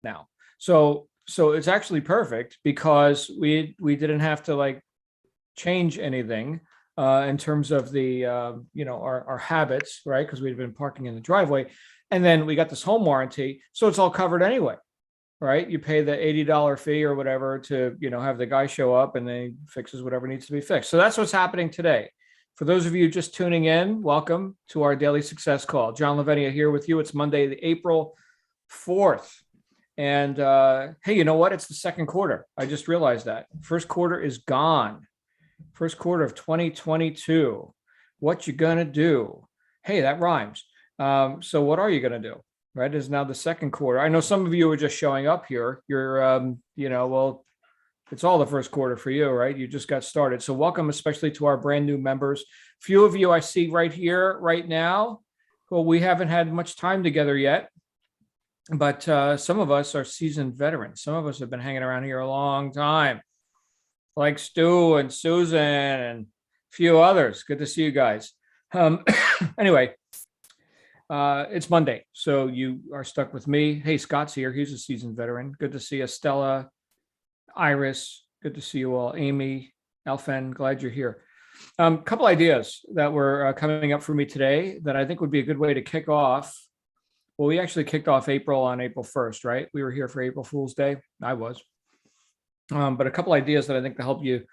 now. So it's actually perfect because we didn't have to like change anything in terms of the our habits, right? Because we'd been parking in the driveway, and then we got this home warranty, so it's all covered anyway, right? You pay the $80 fee or whatever to have the guy show up and then he fixes whatever needs to be fixed. So that's what's happening today. For those of you just tuning in, welcome to our daily success call. John Lavenia here with you. It's Monday, the April 4th. And hey, you know what? It's the second quarter. I just realized that. First quarter is gone. First quarter of 2022. What you gonna do? Hey, that rhymes. So what are you gonna do? Right? It's now the second quarter. I know some of you are just showing up here. You're well, it's all the first quarter for you, right? You just got started. So welcome, especially to our brand new members. Few of you I see right here, right now. Well, we haven't had much time together yet. But some of us are seasoned veterans. Some of us have been hanging around here a long time, like Stu and Susan and a few others. Good to see you guys. Anyway, it's Monday, so you are stuck with me. Hey, Scott's here. He's a seasoned veteran. Good to see you, Stella, Iris. Good to see you all. Amy, Alphen, glad you're here. Couple ideas that were coming up for me today that I think would be a good way to kick off. Well, we actually kicked off April on April 1st, right? We were here for April Fool's Day. I was. But a couple ideas that I think to help you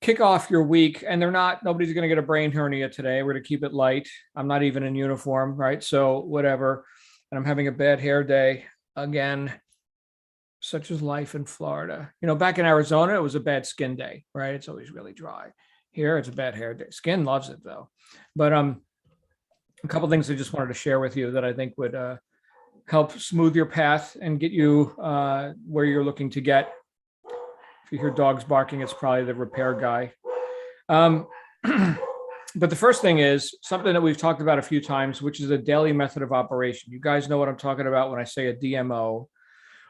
kick off your week. And nobody's going to get a brain hernia today. We're going to keep it light. I'm not even in uniform, right? So whatever. And I'm having a bad hair day again, such as life in Florida. Back in Arizona, it was a bad skin day, right? It's always really dry. Here, it's a bad hair day. Skin loves it though. But a couple of things I just wanted to share with you that I think would help smooth your path and get you where you're looking to get. If you hear dogs barking, it's probably the repair guy. But the first thing is something that we've talked about a few times, which is a daily method of operation. You guys know what I'm talking about when I say a DMO.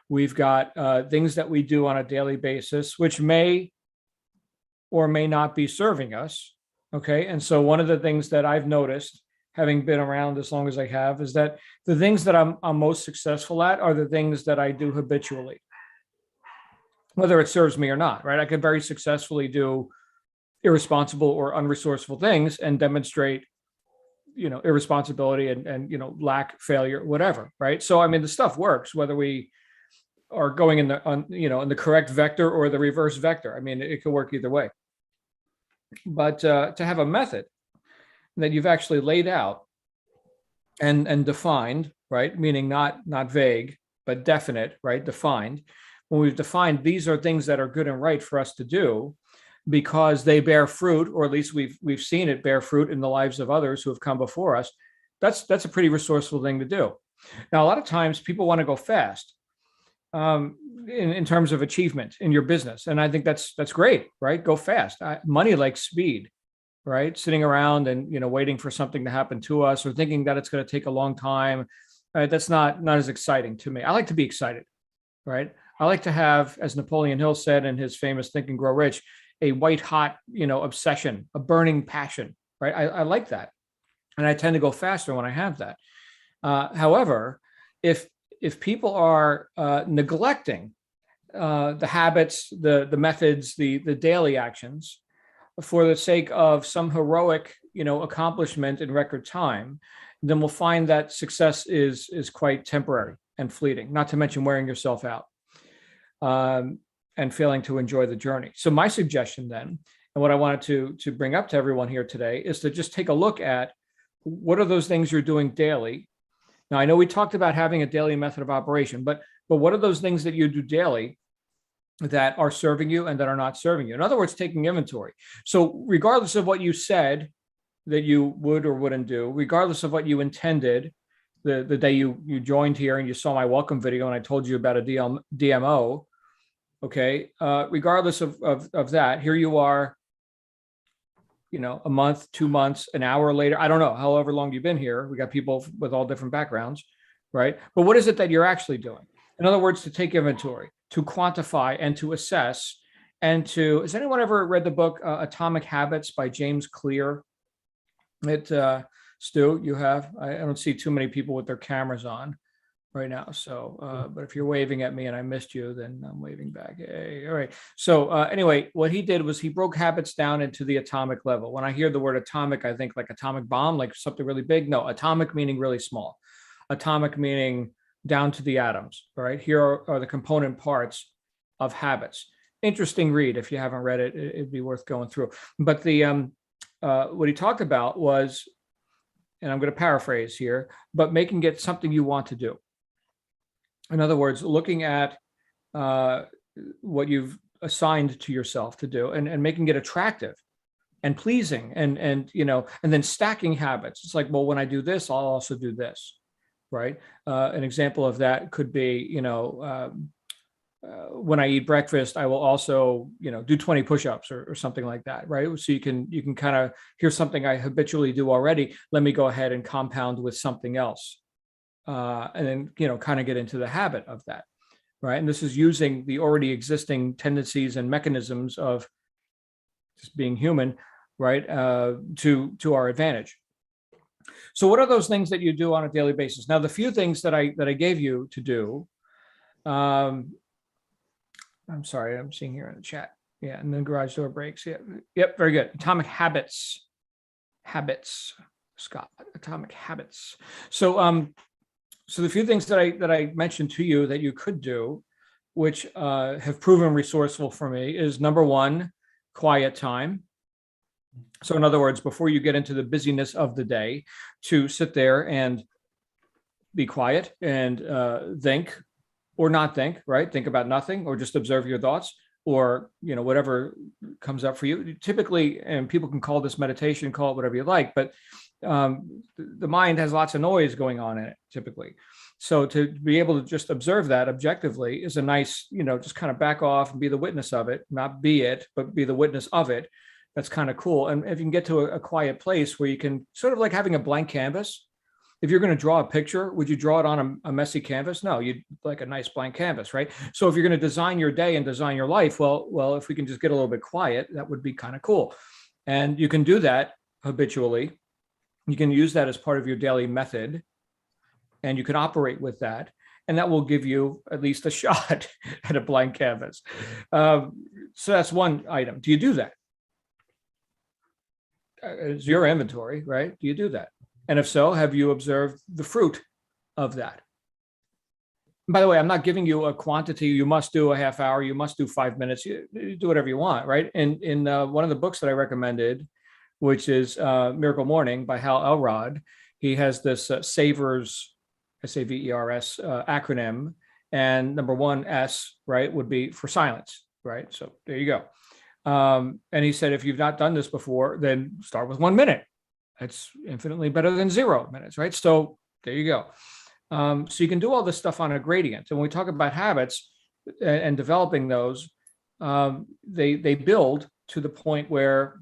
We've got things that we do on a daily basis, which may or may not be serving us. Okay. And so one of the things that I've noticed, having been around as long as I have, is that the things that I'm most successful at are the things that I do habitually, whether it serves me or not, right? I could very successfully do irresponsible or unresourceful things and demonstrate, irresponsibility and lack, failure, whatever, right? So, I mean, the stuff works, whether we are going in the correct vector or the reverse vector. I mean, it could work either way. But to have a method that you've actually laid out and defined, right? Meaning not vague, but definite, right? Defined. When we've defined these are things that are good and right for us to do because they bear fruit, or at least we've seen it bear fruit in the lives of others who have come before us. That's a pretty resourceful thing to do. Now, a lot of times people want to go fast in terms of achievement in your business. And I think that's great, right? Go fast. Money likes speed. Right? Sitting around and, waiting for something to happen to us or thinking that it's going to take a long time. Right? That's not as exciting to me. I like to be excited, right? I like to have, as Napoleon Hill said in his famous Think and Grow Rich, a white hot, obsession, a burning passion, right? I like that. And I tend to go faster when I have that. However, if people are neglecting the habits, the methods, the daily actions, for the sake of some heroic, accomplishment in record time, then we'll find that success is quite temporary and fleeting, not to mention wearing yourself out and failing to enjoy the journey. So my suggestion then, and what I wanted to bring up to everyone here today, is to just take a look at what are those things you're doing daily. Now, I know we talked about having a daily method of operation, but what are those things that you do daily that are serving you and that are not serving you? In other words, taking inventory. So regardless of what you said that you would or wouldn't do, regardless of what you intended the day you joined here and you saw my welcome video and I told you about a DMO, okay, regardless of that, here you are, a month, 2 months, an hour later, I don't know, however long you've been here. We got people with all different backgrounds, right? But what is it that you're actually doing? In other words, to take inventory, to quantify and to assess and to, has anyone ever read the book Atomic Habits by James Clear? Stu, you have? I don't see too many people with their cameras on. right now. So, but if you're waving at me and I missed you, then I'm waving back. Hey, all right. So anyway, what he did was he broke habits down into the atomic level. When I hear the word atomic, I think like atomic bomb, like something really big. No, atomic meaning really small. Atomic meaning down to the atoms. All right. Here are the component parts of habits. Interesting read. If you haven't read it, it'd be worth going through. But the what he talked about was, and I'm going to paraphrase here, but making it something you want to do. In other words, looking at what you've assigned to yourself to do and making it attractive and pleasing and then stacking habits. It's like, well, when I do this, I'll also do this, right? An example of that could be, when I eat breakfast, I will also, do 20 push-ups or something like that, right? So you can kind of, here's something I habitually do already. Let me go ahead and compound with something else. And then, kind of get into the habit of that, right? And this is using the already existing tendencies and mechanisms of just being human, right? To our advantage. So what are those things that you do on a daily basis? Now, the few things that I gave you to do, I'm sorry, I'm seeing here in the chat. Yeah, and then garage door breaks. Yeah, yep, very good. Atomic habits, Scott, atomic habits. So the few things that I mentioned to you that you could do, which have proven resourceful for me, is number one, quiet time. So in other words, before you get into the busyness of the day, to sit there and be quiet and think or not think, right? Think about nothing or just observe your thoughts or, whatever comes up for you. Typically, and people can call this meditation, call it whatever you like, but the mind has lots of noise going on in it typically. So to be able to just observe that objectively is a nice, just kind of back off and be the witness of it, not be it, but be the witness of it. That's kind of cool. And if you can get to a quiet place where you can sort of like having a blank canvas. If you're going to draw a picture, would you draw it on a messy canvas? No, you'd like a nice blank canvas, right? So if you're going to design your day and design your life, well, if we can just get a little bit quiet, that would be kind of cool. And you can do that habitually. You can use that as part of your daily method, and you can operate with that, and that will give you at least a shot at a blank canvas. So that's one item. Do you do that? It's your inventory, right? Do you do that? And if so, have you observed the fruit of that? By the way, I'm not giving you a quantity. You must do a half hour. You must do 5 minutes. You do whatever you want, right? In one of the books that I recommended, which is Miracle Morning by Hal Elrod, he has this SAVERS, SAVERS acronym, and number one, S, right, would be for silence, right? So there you go. And he said, if you've not done this before, then start with 1 minute. That's infinitely better than 0 minutes, right? So there you go. So you can do all this stuff on a gradient. And when we talk about habits and developing those, they build to the point where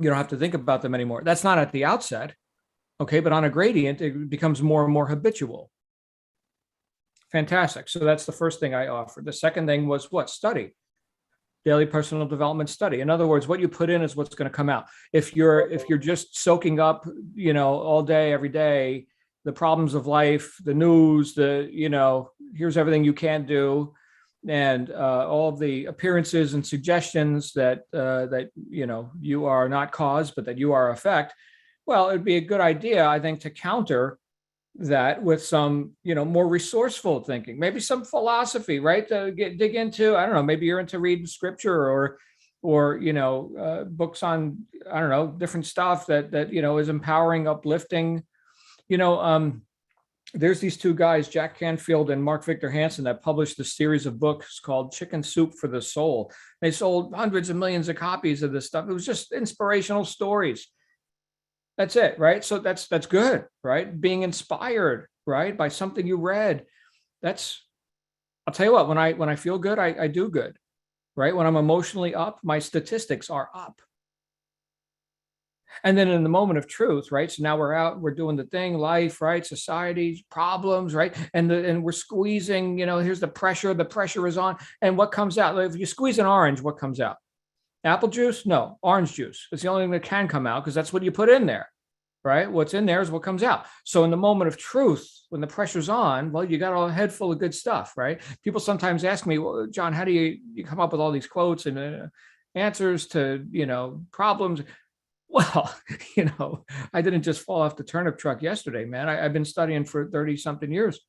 you don't have to think about them anymore. That's not at the outset, okay? But on a gradient, it becomes more and more habitual. Fantastic. So that's the first thing I offered. The second thing was what? Study. Daily personal development study. In other words, what you put in is what's going to come out. If you're just soaking up, all day, every day, the problems of life, the news, here's everything you can't do, and all of the appearances and suggestions that you are not cause, but that you are effect. Well, it'd be a good idea, I think, to counter that with some, more resourceful thinking, maybe some philosophy, right? To dig into, I don't know, maybe you're into reading scripture or books on, I don't know, different stuff that is empowering, uplifting. There's these two guys, Jack Canfield and Mark Victor Hansen, that published a series of books called Chicken Soup for the Soul. They sold hundreds of millions of copies of this stuff. It was just inspirational stories. That's it, right? So that's good, right? Being inspired, right, by something you read. I'll tell you what, when I feel good, I do good, right? When I'm emotionally up, my statistics are up. And then in the moment of truth, right? So now we're out, we're doing the thing, life, right? Society, problems, right? And we're squeezing, here's the pressure is on. And what comes out? If you squeeze an orange, what comes out? Apple juice? No, orange juice. It's the only thing that can come out because that's what you put in there. right? What's in there is what comes out. So in the moment of truth, when the pressure's on, well, you got a head full of good stuff, right? People sometimes ask me, well, John, how do you come up with all these quotes and answers to, problems? Well, I didn't just fall off the turnip truck yesterday, man. I've been studying for 30 something years.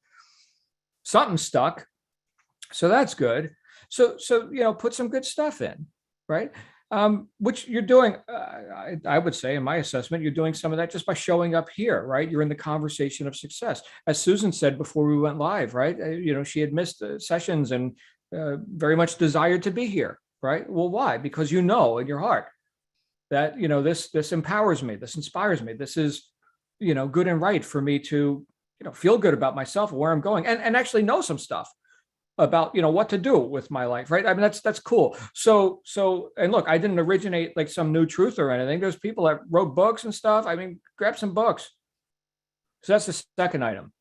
Something stuck. So that's good. So, put some good stuff in, right? Which you're doing, I would say, in my assessment, you're doing some of that just by showing up here, right? You're in the conversation of success. As Susan said before we went live, right? She had missed sessions and very much desired to be here, right? Well, why? Because in your heart that, this empowers me, this inspires me, this is, good and right for me to, feel good about myself and where I'm going and actually know some stuff about what to do with my life, right? I mean, that's cool. So and look, I didn't originate like some new truth or anything. There's people that wrote books and stuff. I mean, grab some books. So that's the second item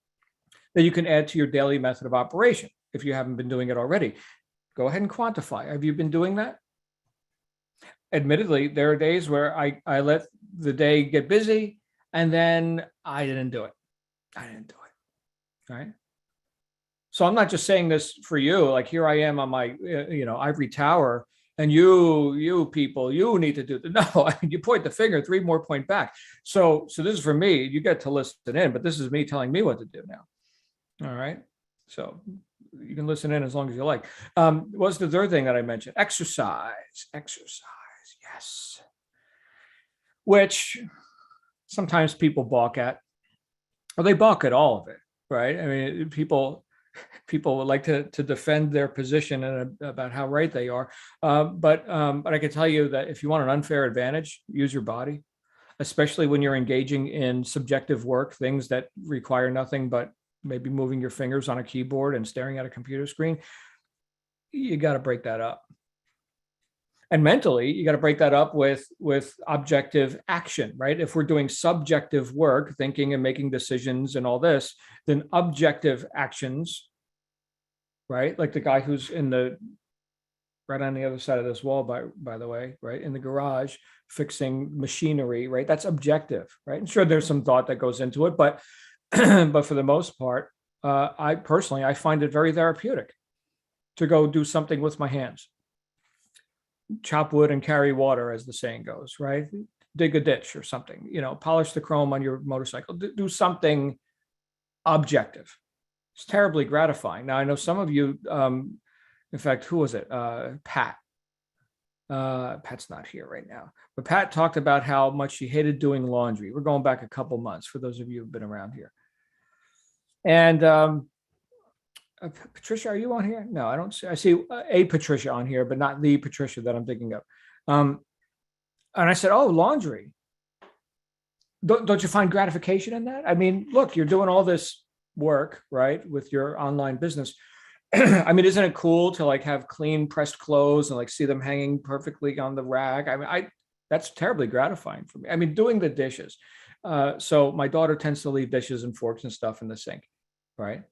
that you can add to your daily method of operation if you haven't been doing it already. Go ahead and quantify. Have you been doing that? Admittedly, there are days where I let the day get busy and then I didn't do it. Right? So I'm not just saying this for you, like here I am on my, ivory tower and you people, you need to do the, no, I mean, you point the finger, three more point back. So this is for me, you get to listen in, but this is me telling me what to do now. All right. So you can listen in as long as you like. What's the third thing that I mentioned? Exercise. Yes. Which sometimes people balk at, or they balk at all of it, right? I mean, people would like to defend their position and about how right they are. But I can tell you that if you want an unfair advantage, use your body, especially when you're engaging in subjective work, things that require nothing but maybe moving your fingers on a keyboard and staring at a computer screen. You got to break that up. And mentally, you got to break that up with objective action, right? If we're doing subjective work, thinking and making decisions and all this, then objective actions, right? Like the guy who's right on the other side of this wall, by the way, right? In the garage, fixing machinery, right? That's objective, right? And sure, there's some thought that goes into it, but but for the most part, I personally find it very therapeutic to go do something with my hands. Chop wood and carry water, as the saying goes, right? Dig a ditch or something, polish the chrome on your motorcycle, do something objective. It's terribly gratifying. Now, I know some of you, in fact, who was it? Pat. Pat's not here right now, but Pat talked about how much she hated doing laundry. We're going back a couple months for those of you who've been around here. And Patricia, are you on here? No, I don't see. I see a Patricia on here, but not the Patricia that I'm thinking of. And I said, "Oh, laundry. Don't you find gratification in that? I mean, look, you're doing all this work, right, with your online business. I mean, isn't it cool to like have clean pressed clothes and like see them hanging perfectly on the rack? I mean, that's terribly gratifying for me. I mean, doing the dishes. So my daughter tends to leave dishes and forks and stuff in the sink, right?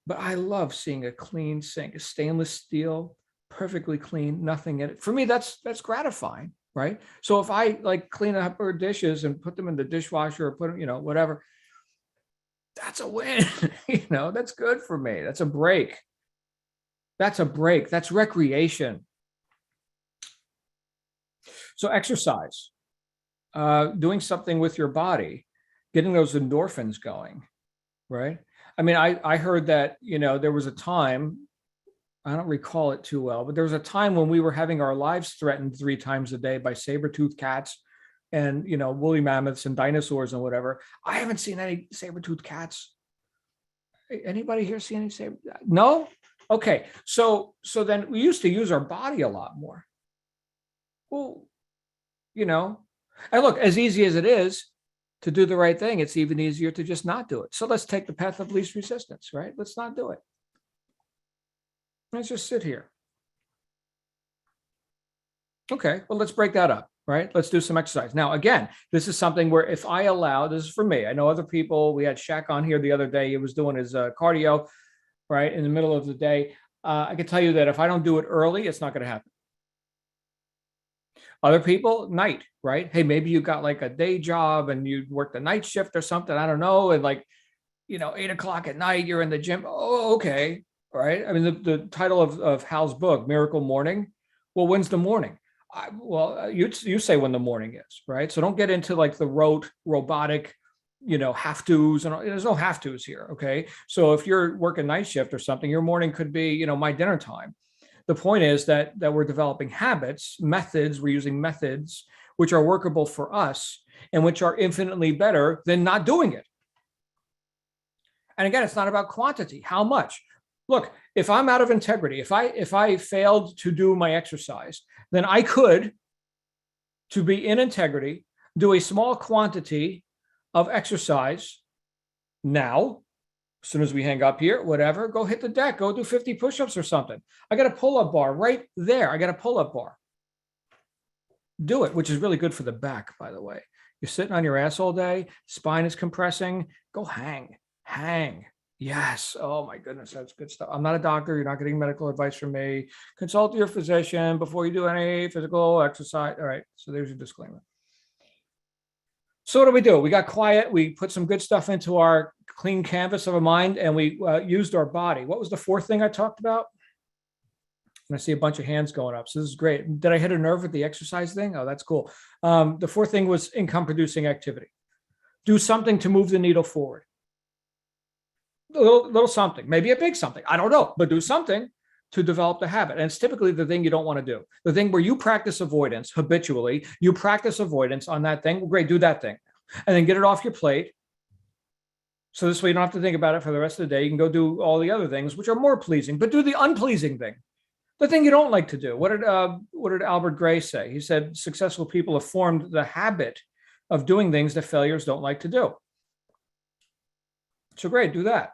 But I love seeing a clean sink, a stainless steel, perfectly clean, nothing in it. For me, that's gratifying, right? So if I like clean up her dishes and put them in the dishwasher or put them, whatever, that's a win. That's good for me. That's a break. That's recreation. So exercise, doing something with your body, getting those endorphins going, right? I mean, I heard that, there was a time, I don't recall it too well, but there was a time when we were having our lives threatened 3 times a day by saber-toothed cats and, woolly mammoths and dinosaurs and whatever. I haven't seen any saber-toothed cats. Anybody here see any saber? No? Okay. So then we used to use our body a lot more. Well, and look, as easy as it is to do the right thing, it's even easier to just not do it. So let's take the path of least resistance, right? Let's not do it. Let's just sit here. Okay, well, let's break that up, right? Let's do some exercise. Now, again, this is something where if I allow, this is for me. I know other people, we had Shaq on here the other day. He was doing his cardio, right, in the middle of the day. I can tell you that if I don't do it early, it's not going to happen. Other people, night, right? Hey, maybe you got like a day job and you work the night shift or something. I don't know. And like, 8 o'clock at night, you're in the gym. Oh, okay. Right. I mean, the title of Hal's book, Miracle Morning. Well, when's the morning? You say when the morning is, right? So don't get into like the robotic, have tos, and there's no have tos here. Okay. So if you're working night shift or something, your morning could be, my dinner time. The point is that we're developing habits, methods, we're using methods which are workable for us and which are infinitely better than not doing it. And again, it's not about quantity. How much? Look, if I'm out of integrity, if I failed to do my exercise, then I could, to be in integrity, do a small quantity of exercise now. As soon as we hang up here, whatever, go hit the deck, go do 50 push-ups or something. I got a pull-up bar right there. I got a pull-up bar. Do it, which is really good for the back, by the way. You're sitting on your ass all day, spine is compressing, go hang. Yes. Oh my goodness. That's good stuff. I'm not a doctor. You're not getting medical advice from me. Consult your physician before you do any physical exercise. All right. So there's your disclaimer. So what do? We got quiet. We put some good stuff into our clean canvas of a mind, and we used our body. What was the fourth thing I talked about? And I see a bunch of hands going up. So this is great. Did I hit a nerve with the exercise thing? Oh, that's cool. The fourth thing was income producing activity. Do something to move the needle forward. A little something, maybe a big something. I don't know, but do something to develop the habit. And it's typically the thing you don't want to do. The thing where you practice avoidance habitually, you practice avoidance on that thing. Well, great, do that thing. And then get it off your plate. So this way you don't have to think about it for the rest of the day. You can go do all the other things, which are more pleasing, but do the unpleasing thing. The thing you don't like to do. What did Albert Gray say? He said, successful people have formed the habit of doing things that failures don't like to do. So great, do that.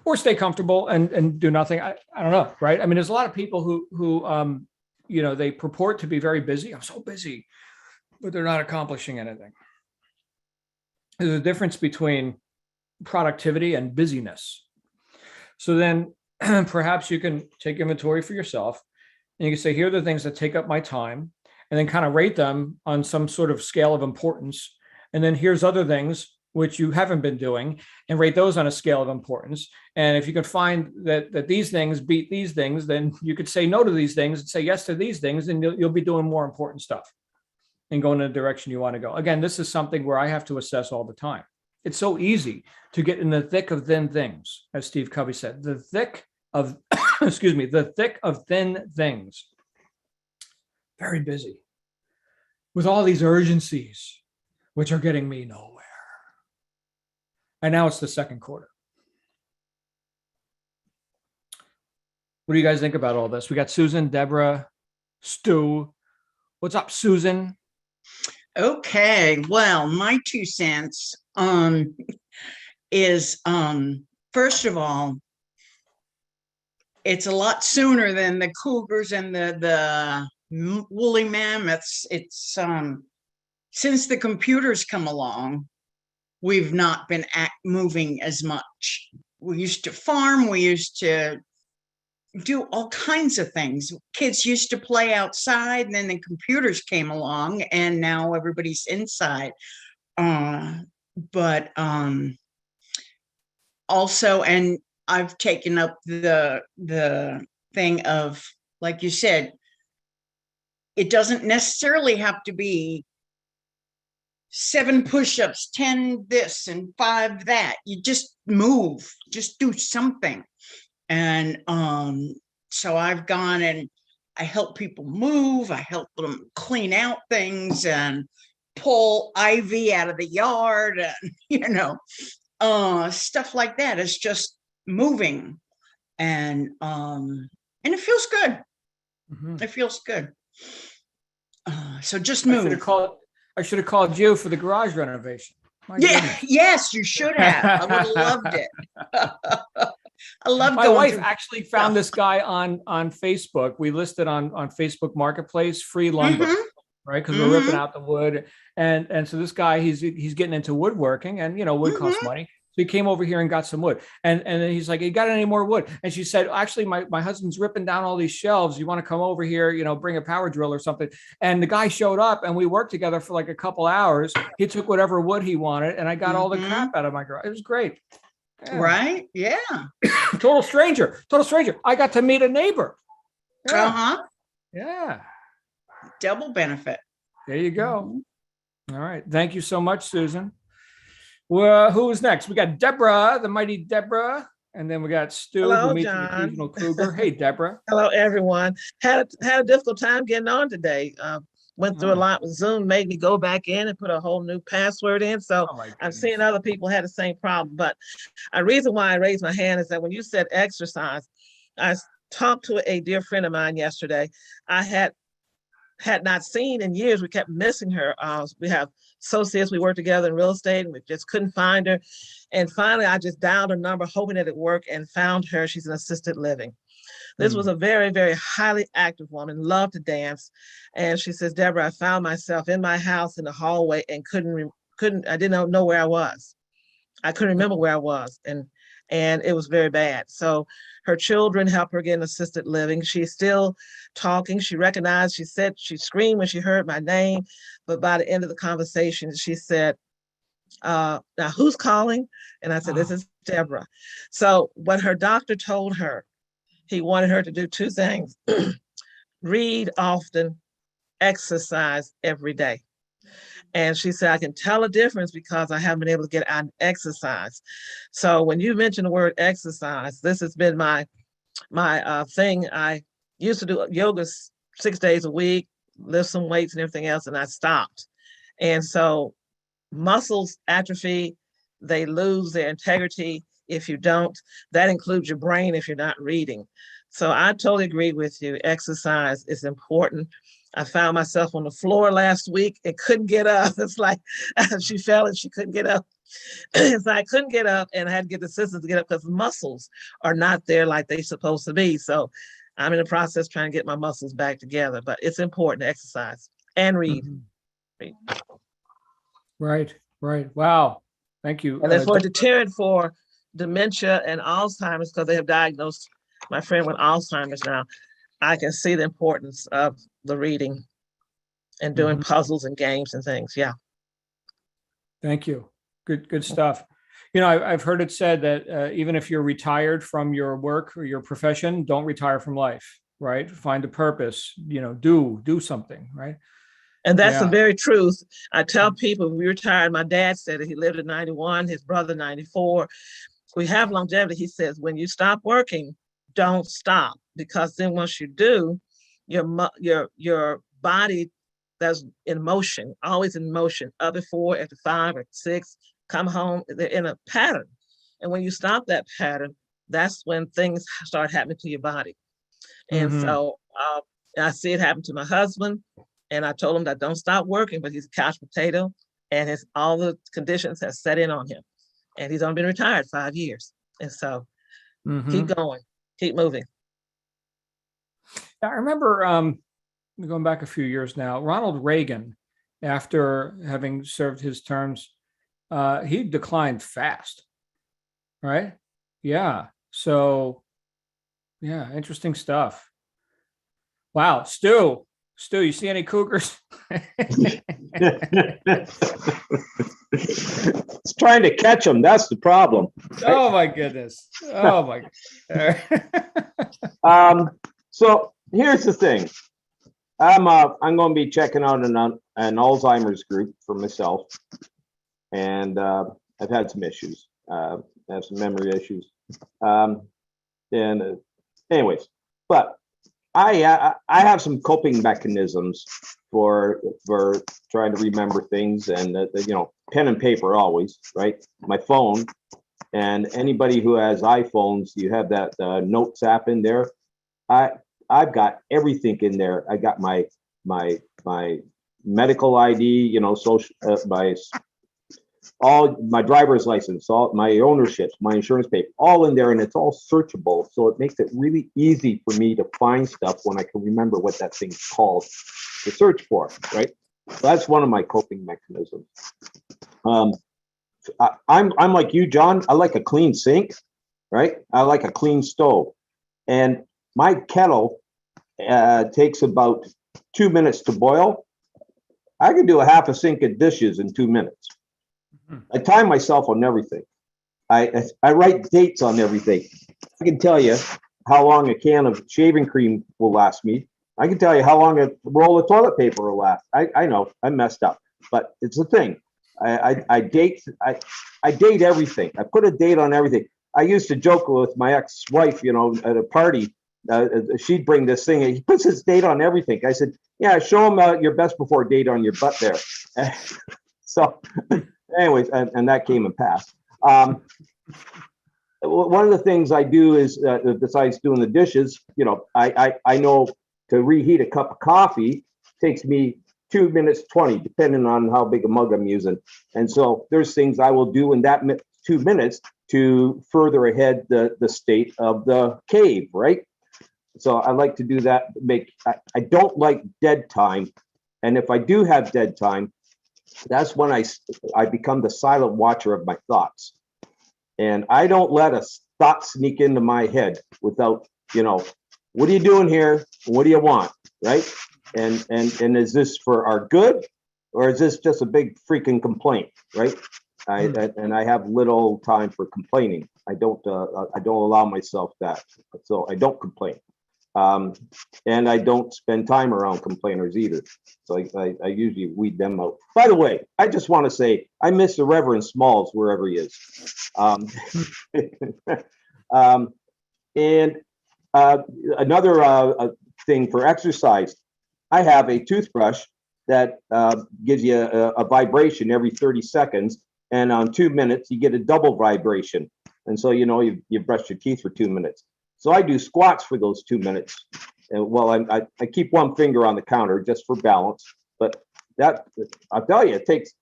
Or stay comfortable and do nothing. I don't know, right? I mean, there's a lot of people who they purport to be very busy. I'm so busy, but they're not accomplishing anything. There's a difference between productivity and busyness. So then perhaps you can take inventory for yourself and you can say, here are the things that take up my time, and then kind of rate them on some sort of scale of importance. And then here's other things which you haven't been doing, and rate those on a scale of importance. And if you can find that these things beat these things, then you could say no to these things and say yes to these things, and you'll be doing more important stuff and going in the direction you want to go. Again, this is something where I have to assess all the time. It's so easy to get in the thick of thin things, as Steve Covey said, the thick of, the thick of thin things. Very busy with all these urgencies, which are getting me nowhere. And now it's the second quarter. What do you guys think about all this? We got Susan, Deborah, Stu. What's up, Susan? Okay, well, my 2 cents is first of all, it's a lot sooner than the cougars and the woolly mammoths. It's since the computers come along, we've not been moving as much. We used to farm, we used to do all kinds of things. Kids used to play outside, and then the computers came along, and now everybody's inside. But also, and I've taken up the thing of, like you said, it doesn't necessarily have to be 7 push-ups, 10 this and 5 that. You just move, just do something. And so I've gone and I help people move. I help them clean out things and pull ivy out of the yard, and stuff like that. It's just moving, and it feels good. Mm-hmm. It feels good. So just move. I should have called you for the garage renovation. Yes, you should have. I would have loved it. I love. My wife actually found this guy on Facebook. We listed on Facebook Marketplace free lumber, mm-hmm. right? Because we're ripping out the wood, and so this guy he's getting into woodworking, and wood mm-hmm. costs money. he came over here and got some wood. And then he's like, you got any more wood? And she said, actually, my husband's ripping down all these shelves. You want to come over here, bring a power drill or something. And the guy showed up and we worked together for like a couple hours. He took whatever wood he wanted and I got all the crap out of my garage. It was great. Yeah. Right? Yeah. Total stranger. I got to meet a neighbor. Yeah. Uh-huh. Yeah. Double benefit. There you go. All right. Thank you so much, Susan. Well, who is next? We got Deborah, the mighty Deborah, and then we got Stu, Hello, who meets John. the occasional cougar. Hey, Deborah. Hello, everyone. Had a difficult time getting on today. Went through a lot with Zoom, made me go back in and put a whole new password in. So I'm seeing other people had the same problem. But the reason why I raised my hand is that when you said exercise, I talked to a dear friend of mine yesterday. I had not seen in years. We kept missing her. We have associates. We work together in real estate and we just couldn't find her. And finally, I just dialed her number, hoping that it worked, and found her. She's in assisted living. This was a very, very highly active woman, loved to dance. And she says, Deborah, I found myself in my house in the hallway and I didn't know where I was. I couldn't remember where I was. And it was very bad. So her children helped her get in assisted living. She's still talking. She recognized, she said, she screamed when she heard my name. But by the end of the conversation, she said, now who's calling? And I said, this is Deborah. So what her doctor told her, he wanted her to do two things: read often, exercise every day. And she said, I can tell a difference because I haven't been able to get out and exercise. So when you mention the word exercise, this has been my thing. I used to do yoga 6 days a week, lift some weights and everything else, and I stopped. And so muscles atrophy, they lose their integrity if you don't. That includes your brain if you're not reading. So I totally agree with you. Exercise is important. I found myself on the floor last week and couldn't get up. It's like she fell and she couldn't get up. So I couldn't get up and I had to get the assistance to get up because muscles are not there like they're supposed to be. So I'm in the process trying to get my muscles back together, but it's important to exercise and read. Right. Wow. Thank you. And then for a deterrent for dementia and Alzheimer's, because they have diagnosed my friend with Alzheimer's now, I can see the importance of the reading and doing puzzles and games and things. Yeah. Thank you. Good stuff. I've heard it said that even if you're retired from your work or your profession, don't retire from life, right? Find a purpose, do something, right? And that's the very truth. I tell people we retired. My dad said it. He lived at 91, his brother 94. We have longevity. He says, when you stop working, don't stop, because then once you do, your body that's in motion, always in motion, up at 4, at 5 or 6, come home, they're in a pattern. And when you stop that pattern, that's when things start happening to your body. And so I see it happen to my husband. And I told him that don't stop working, but he's a couch potato and all the conditions have set in on him. And he's only been retired 5 years. And so keep going, keep moving. I remember going back a few years now, Ronald Reagan, after having served his terms, he declined fast, right? Yeah. So, yeah, interesting stuff. Wow. Stu, you see any cougars? It's trying to catch them. That's the problem. Oh my goodness. Oh my. So here's the thing. I'm going to be checking out an Alzheimer's group for myself, and I've had some issues. I have some memory issues, anyways, but I have some coping mechanisms for trying to remember things, and pen and paper always, right? My phone, and anybody who has iPhones, you have that notes app in there. I've got everything in there. I got my medical ID, social, all my driver's license, all my ownerships, my insurance paper, all in there, and it's all searchable. So it makes it really easy for me to find stuff when I can remember what that thing's called to search for, right? So that's one of my coping mechanisms. I'm like you, John. I like a clean sink, right? I like a clean stove, and my kettle takes about 2 minutes to boil. I can do a half a sink of dishes in 2 minutes. I time myself on everything. I write dates on everything. I can tell you how long a can of shaving cream will last me. I can tell you how long a roll of toilet paper will last. I know I messed up, but it's a thing. I date everything. I put a date on everything. I used to joke with my ex-wife, at a party. She'd bring this thing. He puts his date on everything. I said, "Yeah, show him your best before date on your butt there." So, anyways, and that came and passed. One of the things I do is, besides doing the dishes, I know to reheat a cup of coffee takes me 2 minutes 20, depending on how big a mug I'm using. And so there's things I will do in that 2 minutes to further ahead the state of the cave, right? So I like to do that. I don't like dead time. And if I do have dead time, that's when I become the silent watcher of my thoughts. And I don't let a thought sneak into my head without, what are you doing here? What do you want? Right? And is this for our good, or is this just a big freaking complaint? Right? I have little time for complaining. I don't allow myself that. So I don't complain. And I don't spend time around complainers either. So I usually weed them out. By the way, I just want to say I miss the Reverend Smalls wherever he is. And another thing for exercise, I have a toothbrush that gives you a vibration every 30 seconds. And on 2 minutes, you get a double vibration. And so, you brush your teeth for 2 minutes. So I do squats for those 2 minutes. And I keep one finger on the counter just for balance. But that, I'll tell you, it takes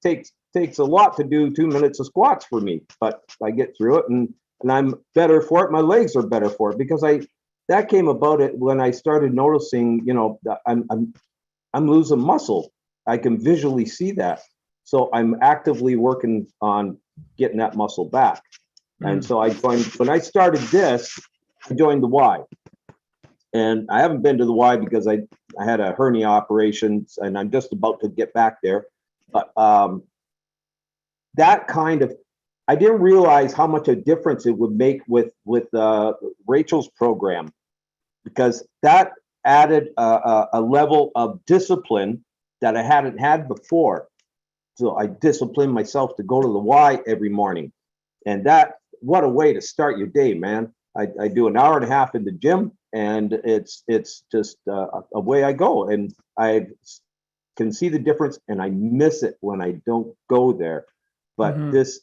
a lot to do 2 minutes of squats for me. But I get through it, and I'm better for it. My legs are better for it, because that came about it when I started noticing, I'm losing muscle. I can visually see that. So I'm actively working on getting that muscle back. And so when I started this, I joined the Y. And I haven't been to the Y because I had a hernia operation, and I'm just about to get back there. But that I didn't realize how much a difference it would make with Rachel's program, because that added a level of discipline that I hadn't had before. So I disciplined myself to go to the Y every morning. And what a way to start your day, man. I do an hour and a half in the gym, and it's just a way I go. And I can see the difference, and I miss it when I don't go there. But as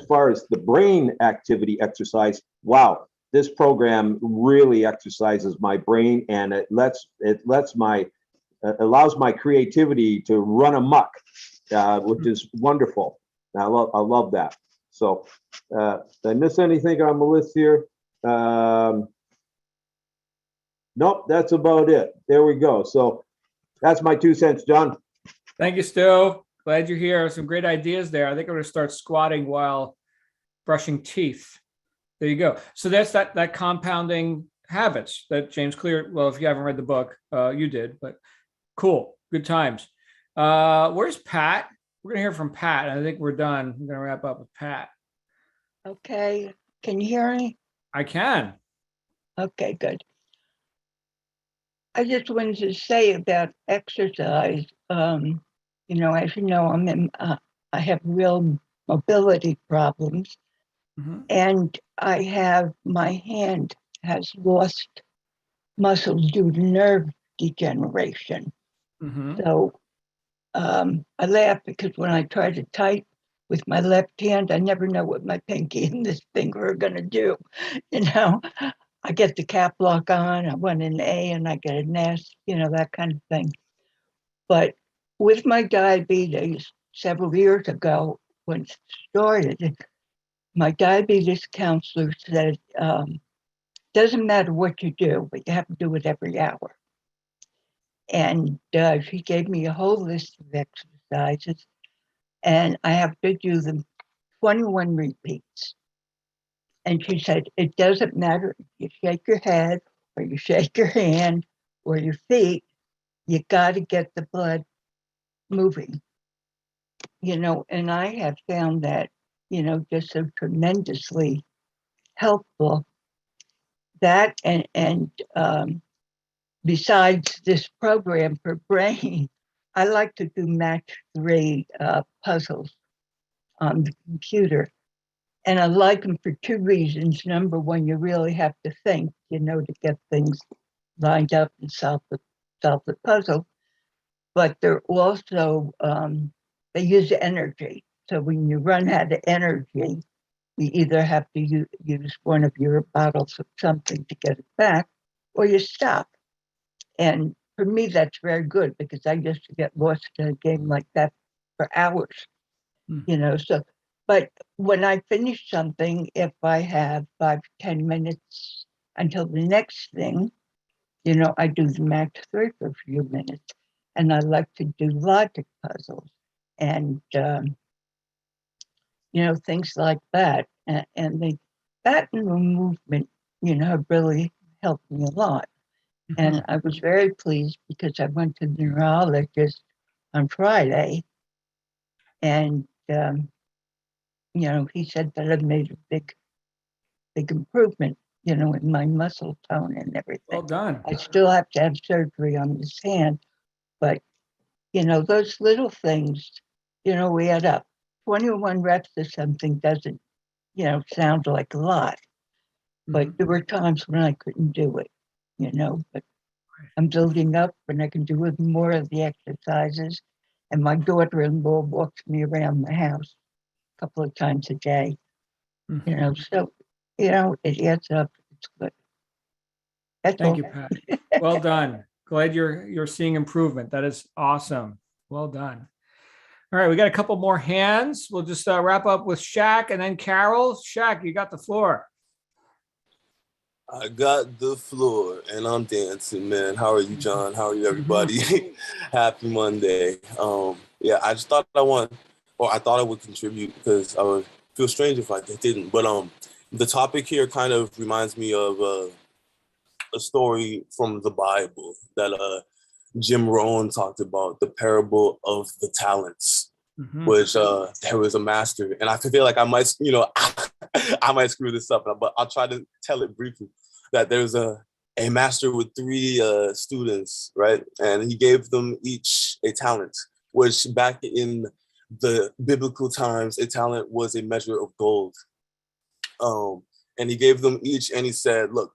far as the brain activity exercise, wow, this program really exercises my brain, and it allows my creativity to run amok, which is wonderful. I love that. So, did I miss anything on the list here? Nope, that's about it. There we go. So that's my 2 cents, John. Thank you, Stu. Glad you're here. Some great ideas there. I think I'm going to start squatting while brushing teeth. There you go. So that's that compounding habits that James Clear. Well, if you haven't read the book, you did, but cool. Good times. Where's Pat? We're going to hear from Pat. I think we're done. I'm going to wrap up with Pat. Okay. Can you hear me? I can. Okay, good. I just wanted to say about exercise. As you know, I have real mobility problems, and my hand has lost muscle due to nerve degeneration. So I laugh because when I try to type with my left hand, I never know what my pinky and this finger are going to do. I get the cap lock on, I want an A and I get an S, that kind of thing. But with my diabetes several years ago, when it started, my diabetes counselor said, doesn't matter what you do, but you have to do it every hour. And she gave me a whole list of exercises, and I have to do them 21 repeats. And she said, it doesn't matter if you shake your head or you shake your hand or your feet, you got to get the blood moving. And I have found that, just so tremendously helpful. That and besides this program for brain, I like to do match 3 puzzles on the computer. And I like them for 2 reasons. Number one, you really have to think, to get things lined up and solve the puzzle. But they're also, they use energy. So when you run out of energy, you either have to use one of your bottles of something to get it back, or you stop. And for me, that's very good because I used to get lost in a game like that for hours, So, but when I finish something, if I have 5 to 10 minutes until the next thing, I do the match 3 for a few minutes. And I like to do logic puzzles and, things like that. And the Baton movement, have really helped me a lot. And I was very pleased because I went to the neurologist on Friday and, he said that I've made a big improvement, in my muscle tone and everything. Well done. I still have to have surgery on this hand, but, those little things, we add up. 21 reps or something doesn't, sound like a lot, but there were times when I couldn't do it, but I'm building up and I can do with more of the exercises. And my daughter-in-law walks me around the house a couple of times a day, so, it adds up. It's good. That's Thank all. you, Pat. Well done. Glad you're seeing improvement. That is awesome. Well done. All right, we got a couple more hands. We'll just wrap up with Shaq and then Carol. Shaq, you got the floor. I got the floor and I'm dancing, man. How are you, John? How are you, everybody? Happy Monday. Yeah, I just thought I thought I would contribute because I would feel strange if I didn't. But the topic here kind of reminds me of a story from the Bible that Jim Rohn talked about, the parable of the talents, which there was a master, and I feel like I might, I might screw this up, but I'll try to tell it briefly. That there's a master with 3 students, right? And he gave them each a talent, which back in the biblical times, a talent was a measure of gold. And he gave them each, and he said, look,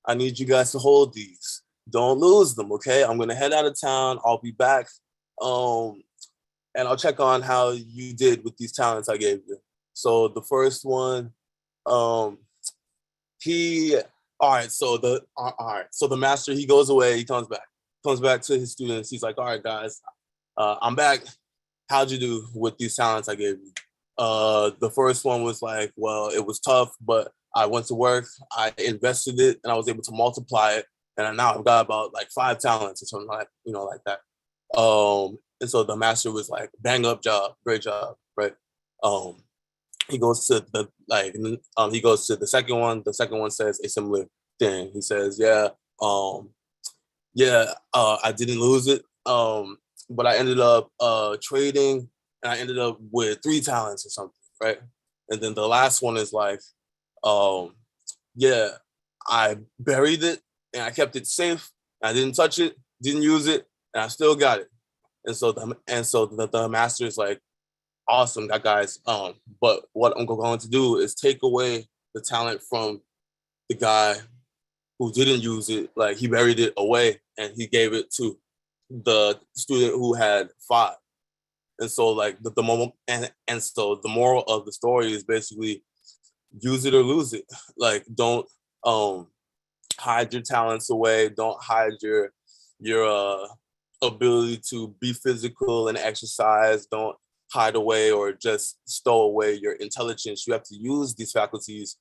I need you guys to hold these. Don't lose them, okay? I'm gonna head out of town. I'll be back. And I'll check on how you did with these talents I gave you. So the first one, all right, so the master, he goes away, he comes back to his students. He's like, all right, guys, I'm back. How'd you do with these talents I gave you? The first one was like, well, it was tough, but I went to work, I invested it, and I was able to multiply it. And now I've got about like 5 talents or something like that. And so the master was like, bang up job, great job, right? He goes to the second one. The second one says a similar thing. He says, I didn't lose it, but I ended up trading, and I ended up with 3 talents or something, right? And then the last one is like, I buried it and I kept it safe. I didn't touch it, didn't use it, and I still got it. And so the master is like, awesome, that guys. But what I'm going to do is take away the talent from the guy who didn't use it. Like, he buried it away and he gave it to the student who had 5. And so like the moment, and so the moral of the story is basically use it or lose it. Like, don't hide your talents away. Don't hide your ability to be physical and exercise. Don't hide away or just stow away your intelligence. You have to use these faculties,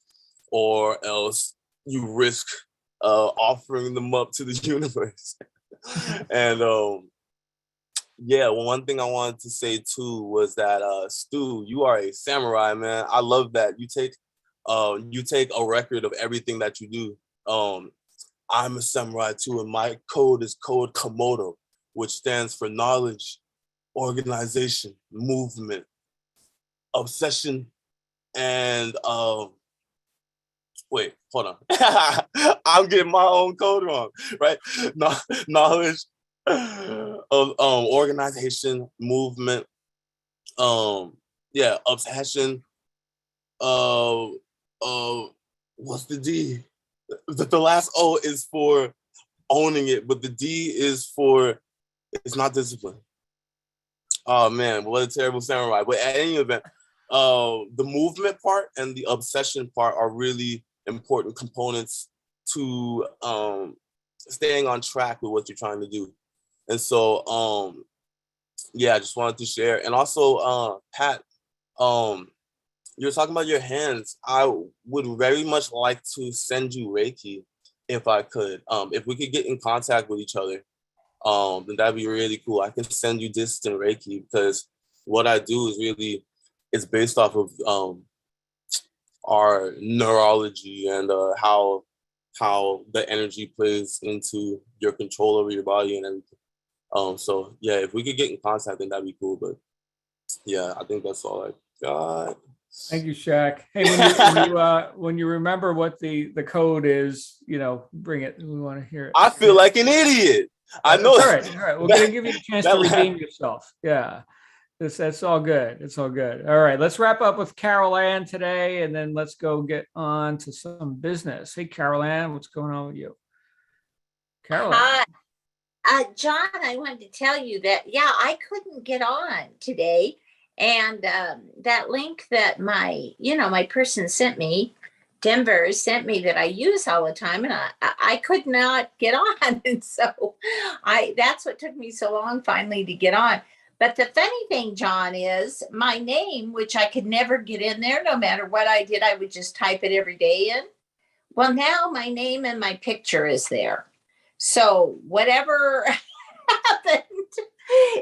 or else you risk offering them up to the universe. And Yeah, well, one thing I wanted to say too was that Stu, you are a samurai, man. I love that. You take a record of everything that you do. I'm a samurai too, and my code is code Komodo, which stands for knowledge, organization, movement, obsession, and wait, hold on. I'm getting my own code wrong, right? Knowledge of organization, movement, obsession, uh, what's the D? The last O is for owning it, but the D is for it's not discipline. Oh man, what a terrible samurai. But at any event, the movement part and the obsession part are really important components to staying on track with what you're trying to do. And so I just wanted to share. And also Pat, you're talking about your hands. I would very much like to send you Reiki if I could. If we could get in contact with each other, then that'd be really cool. I can send you distant Reiki because what I do is really, it's based off of our neurology and how the energy plays into your control over your body and everything. So yeah, if we could get in contact, then that'd be cool. But yeah, I think that's all I got. Thank you, Shaq. Hey, when you remember what the code is, bring it. We want to hear it. I feel like an idiot. I know. All right. We're going to give you a chance to redeem yourself. Yeah. That's all good. It's all good. All right. Let's wrap up with Carol Ann today, and then let's go get on to some business. Hey, Carol Ann, what's going on with you? Carol Ann. John, I wanted to tell you that, I couldn't get on today. And that link that my person sent me, Denver sent me, that I use all the time, and I could not get on. And so that's what took me so long finally to get on. But the funny thing, John, is my name, which I could never get in there, no matter what I did, I would just type it every day in. Well, now my name and my picture is there. So whatever happened,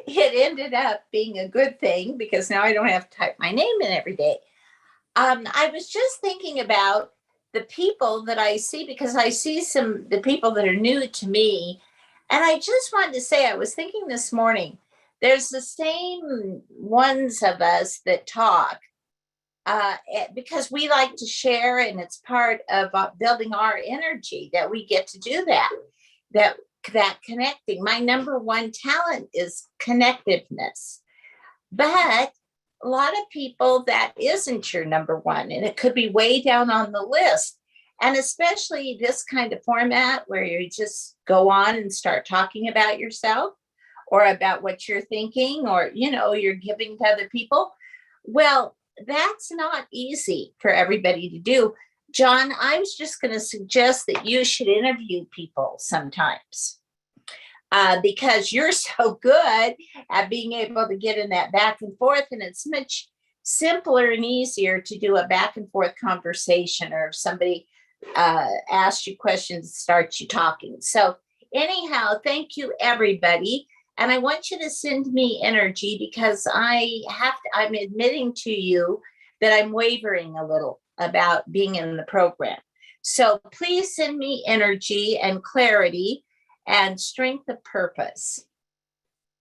it ended up being a good thing because now I don't have to type my name in every day. I was just thinking about the people that I see, because I see the people that are new to me. And I just wanted to say, I was thinking this morning, there's the same ones of us that talk because we like to share, and it's part of building our energy that we get to do that connecting. My number one talent is connectiveness, but a lot of people, that isn't your number one, and it could be way down on the list. And especially this kind of format where you just go on and start talking about yourself or about what you're thinking, or you're giving to other people. Well, that's not easy for everybody to do. John, I was just going to suggest that you should interview people sometimes because you're so good at being able to get in that back and forth. And it's much simpler and easier to do a back and forth conversation, or if somebody asks you questions, starts you talking. So anyhow, thank you, everybody. And I want you to send me energy because I'm admitting to you that I'm wavering a little about being in the program. So please send me energy and clarity and strength of purpose.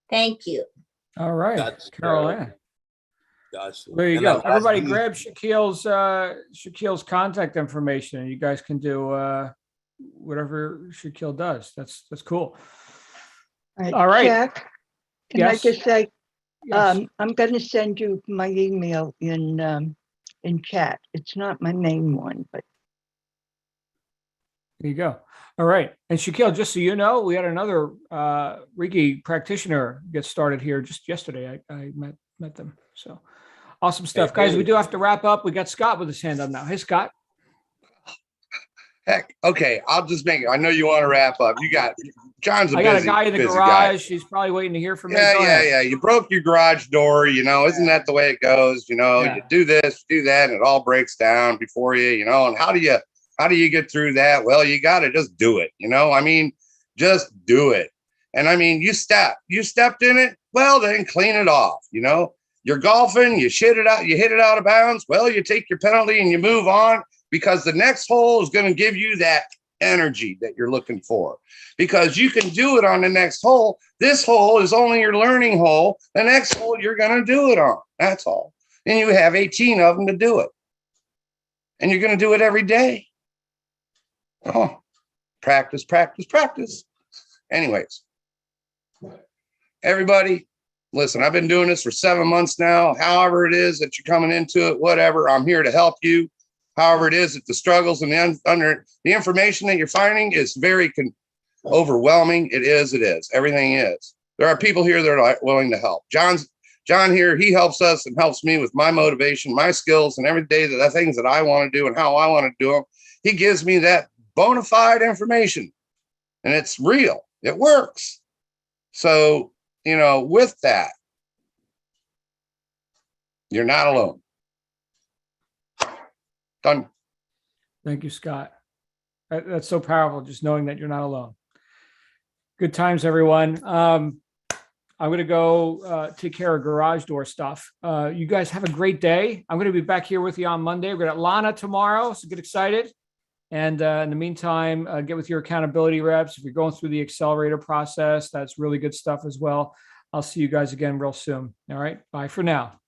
Thank you. All right, Gotcha. Carol Ann. Gotcha. There you go. Everybody grab Shaquille's contact information, and you guys can do whatever Shaquille does. That's cool. All right. Jack, can I just say, Yes. I'm going to send you my email in chat. It's not my main one, but There you go. All right. And Shaquille, just so you know, we had another Reiki practitioner get started here just yesterday. I met them. So awesome stuff. Guys, we do have to wrap up. We got Scott with his hand up now. Hey, Scott. Heck, okay. I'll just make it. I know you want to wrap up. You got John's a I got busy, a guy in the busy garage. guy. He's probably waiting to hear from me. Yeah. You broke your garage door. Isn't that the way it goes? Yeah. You do this, do that, and it all breaks down before you. And how do you get through that? Well, you got to just do it. Just do it. And I mean, you stepped in it. Well, then clean it off. You know, you're golfing, you hit it out of bounds. Well, you take your penalty and you move on, because the next hole is going to give you that energy that you're looking for, because you can do it on the next hole. This hole is only your learning hole. The next hole you're going to do it on. That's all. And you have 18 of them to do it. And you're going to do it every day. Oh, practice, practice, practice. Anyways, everybody, listen, I've been doing this for 7 months now. However it is that you're coming into it, whatever, I'm here to help you. However it is that the struggles and the information that you're finding is very overwhelming. It is. Everything is. There are people here that are willing to help. John here, he helps us and helps me with my motivation, my skills, and every day the things that I want to do and how I want to do them. He gives me that bona fide information, and it's real. It works. So, you know, with that, you're not alone. Done. Thank you, Scott. That's so powerful, just knowing that you're not alone. Good times, everyone. I'm going to go take care of garage door stuff. You guys have a great day. I'm going to be back here with you on Monday. We're going to Lana tomorrow, so get excited. And in the meantime, get with your accountability reps. If you're going through the accelerator process, that's really good stuff as well. I'll see you guys again real soon. All right. Bye for now.